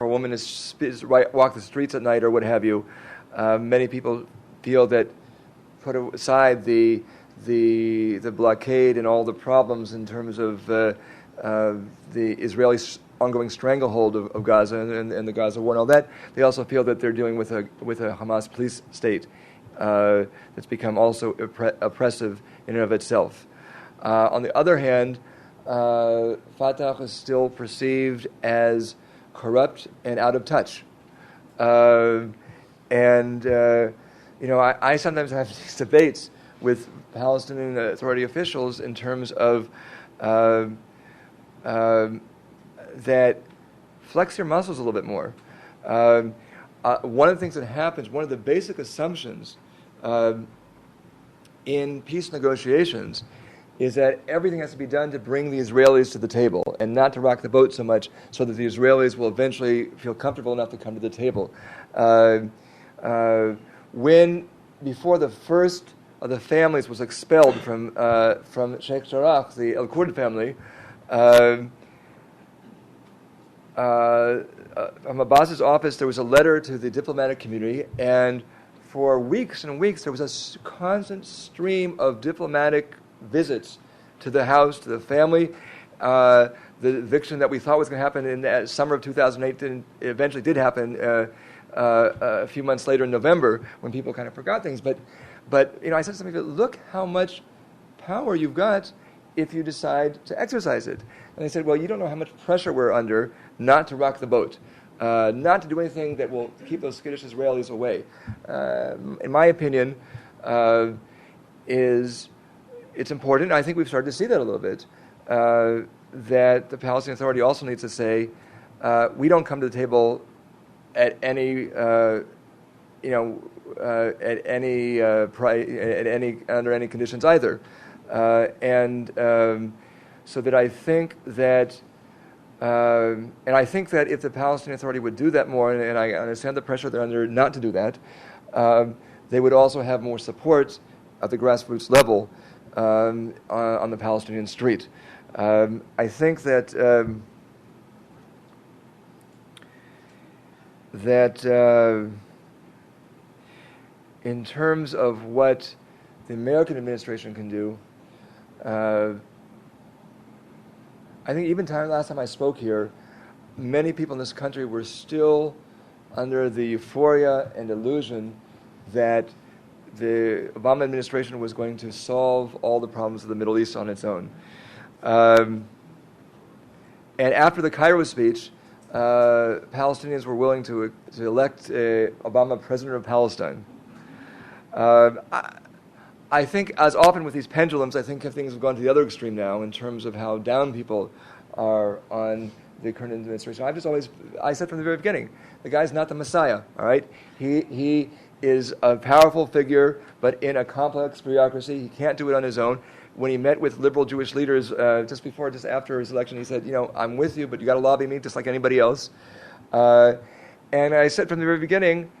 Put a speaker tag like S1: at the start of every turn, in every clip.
S1: a woman walk the streets at night or what have you, many people feel that put aside the blockade and all the problems in terms of the Israeli ongoing stranglehold of Gaza and the Gaza war and all that, they also feel that they're dealing with a Hamas police state that's become also oppressive in and of itself. On the other hand, Fatah is still perceived as corrupt and out of touch. I sometimes have these debates with Palestinian Authority officials in terms of that flex your muscles a little bit more. One of the things that happens, one of the basic assumptions in peace negotiations is that everything has to be done to bring the Israelis to the table and not to rock the boat so much so that the Israelis will eventually feel comfortable enough to come to the table. Before the first of the families was expelled from Sheikh Jarrah, the El Kurd family, from Abbas's office, there was a letter to the diplomatic community, and for weeks and weeks, there was a constant stream of diplomatic visits to the house, to the family. The eviction that we thought was going to happen in the summer of 2008 eventually did happen a few months later in November when people kind of forgot things. But I said to some people, look how much power you've got if you decide to exercise it. And they said, well, you don't know how much pressure we're under not to rock the boat, not to do anything that will keep those skittish Israelis away. In my opinion, it's important. I think we've started to see that a little bit, that the Palestinian Authority also needs to say, we don't come to the table at any under any conditions either, so that I think that, and I think that if the Palestinian Authority would do that more, and I understand the pressure they're under not to do that, they would also have more support at the grassroots level on the Palestinian street. I think that in terms of what the American administration can do, I think even last time I spoke here, many people in this country were still under the euphoria and illusion that the Obama administration was going to solve all the problems of the Middle East on its own. And after the Cairo speech, Palestinians were willing to elect Obama president of Palestine. I think, as often with these pendulums, I think things have gone to the other extreme now in terms of how down people are on the current administration. I said from the very beginning, the guy's not the Messiah, all right? He is a powerful figure, but in a complex bureaucracy. He can't do it on his own. When he met with liberal Jewish leaders just after his election, he said, I'm with you, but you got to lobby me just like anybody else. And I said from the very beginning,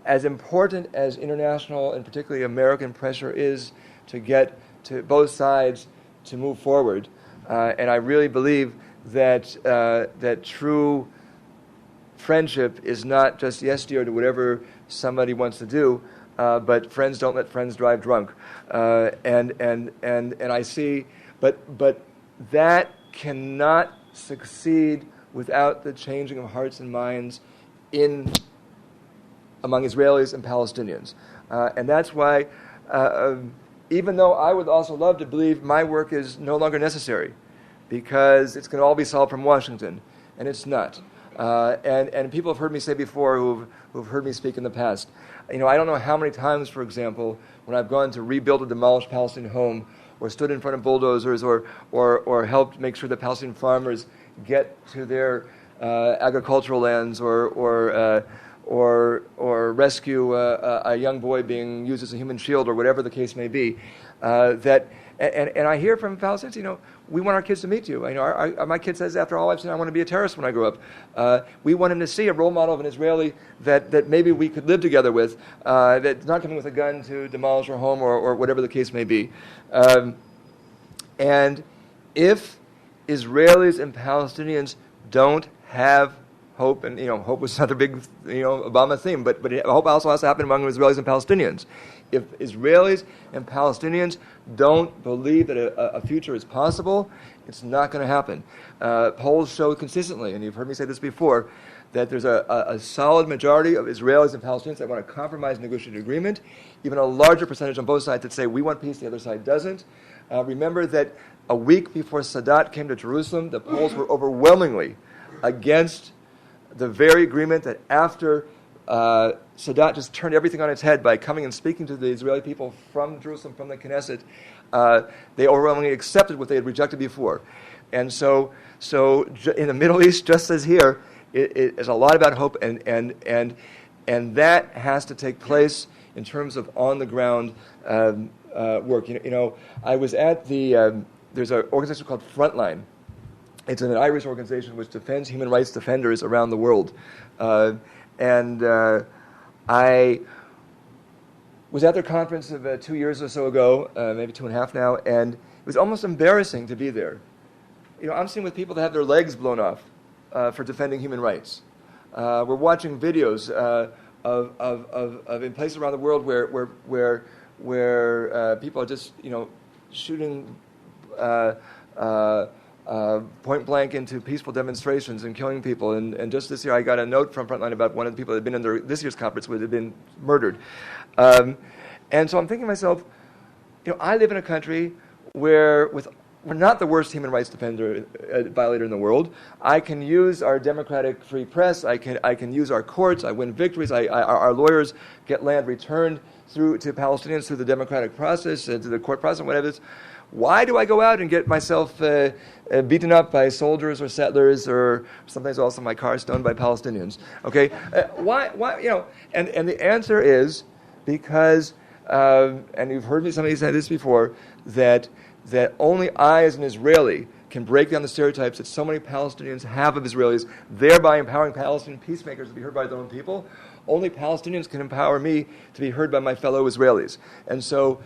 S1: as important as international and particularly American pressure is to get to both sides to move forward, and I really believe that that true friendship is not just yes dear to whatever somebody wants to do, but friends don't let friends drive drunk, and I see, but that cannot succeed without the changing of hearts and minds among Israelis and Palestinians. And that's why, even though I would also love to believe my work is no longer necessary, because it's going to all be solved from Washington, and it's not. And people have heard me say before who've heard me speak in the past. I don't know how many times, for example, when I've gone to rebuild a demolished Palestinian home, or stood in front of bulldozers, or helped make sure that Palestinian farmers get to their agricultural lands, or rescue a young boy being used as a human shield, or whatever the case may be. And I hear from Palestinians, we want our kids to meet you. My kid says, after all I've seen, I want to be a terrorist when I grow up. We want him to see a role model of an Israeli that maybe we could live together with, that's not coming with a gun to demolish our home, or whatever the case may be. And if Israelis and Palestinians don't have hope, and hope was another big Obama theme, but hope also has to happen among Israelis and Palestinians. If Israelis and Palestinians don't believe that a future is possible, it's not going to happen. Polls show consistently, and you've heard me say this before, that there's a solid majority of Israelis and Palestinians that want a compromise negotiated agreement, even a larger percentage on both sides that say we want peace, the other side doesn't. Remember that a week before Sadat came to Jerusalem, the polls were overwhelmingly against the very agreement that after Sadat just turned everything on its head by coming and speaking to the Israeli people from Jerusalem, from the Knesset, they overwhelmingly accepted what they had rejected before. And so in the Middle East, just as here, it is a lot about hope, and that has to take place in terms of on-the-ground work. I was at there's an organization called Frontline. It's an Irish organization which defends human rights defenders around the world. I was at their conference 2 years or so ago, maybe 2.5 now, and it was almost embarrassing to be there. I'm sitting with people that have their legs blown off for defending human rights. We're watching videos of in places around the world where people are just shooting point blank into peaceful demonstrations and killing people. And just this year, I got a note from Frontline about one of the people that had been in this year's conference who had been murdered. And so I'm thinking to myself, I live in a country where we're not the worst human rights violator in the world. I can use our democratic free press. I can use our courts. I win victories. Our lawyers get land returned to Palestinians through the democratic process, to the court process, whatever it is. Why do I go out and get myself beaten up by soldiers or settlers, or sometimes also my car stoned by Palestinians? Okay, why? And the answer is because, and you've heard me somebody say this before, that only I, as an Israeli, can break down the stereotypes that so many Palestinians have of Israelis, thereby empowering Palestinian peacemakers to be heard by their own people. Only Palestinians can empower me to be heard by my fellow Israelis. And so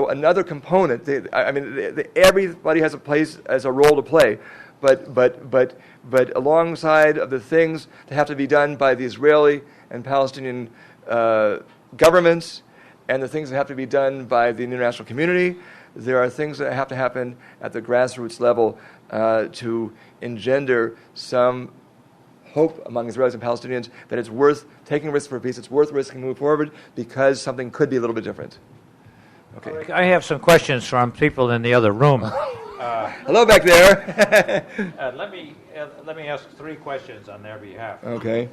S1: another component, everybody has a role to play, but alongside of the things that have to be done by the Israeli and Palestinian governments, and the things that have to be done by the international community, there are things that have to happen at the grassroots level to engender some hope among Israelis and Palestinians that it's worth taking risks for peace, it's worth risking moving forward because something could be a little bit different. Okay.
S2: I have some questions from people in the other room.
S1: Hello back there.
S2: Let me ask 3 questions on their behalf.
S1: Okay.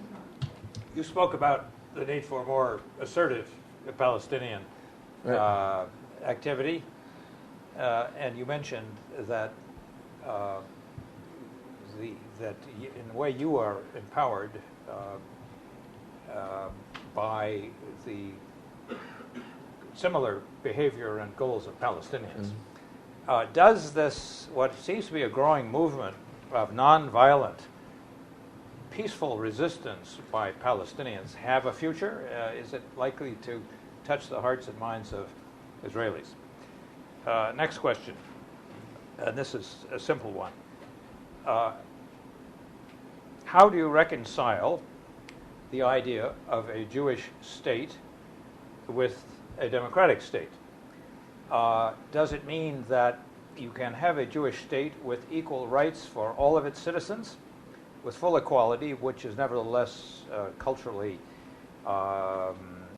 S2: You spoke about the need for more assertive Palestinian activity, and you mentioned that in a way you are empowered by the similar behavior and goals of Palestinians. Does this, what seems to be a growing movement of nonviolent, peaceful resistance by Palestinians, have a future? Is it likely to touch the hearts and minds of Israelis? Next question, and this is a simple one. How do you reconcile the idea of a Jewish state with a democratic state? Does it mean that you can have a Jewish state with equal rights for all of its citizens, with full equality, which is nevertheless culturally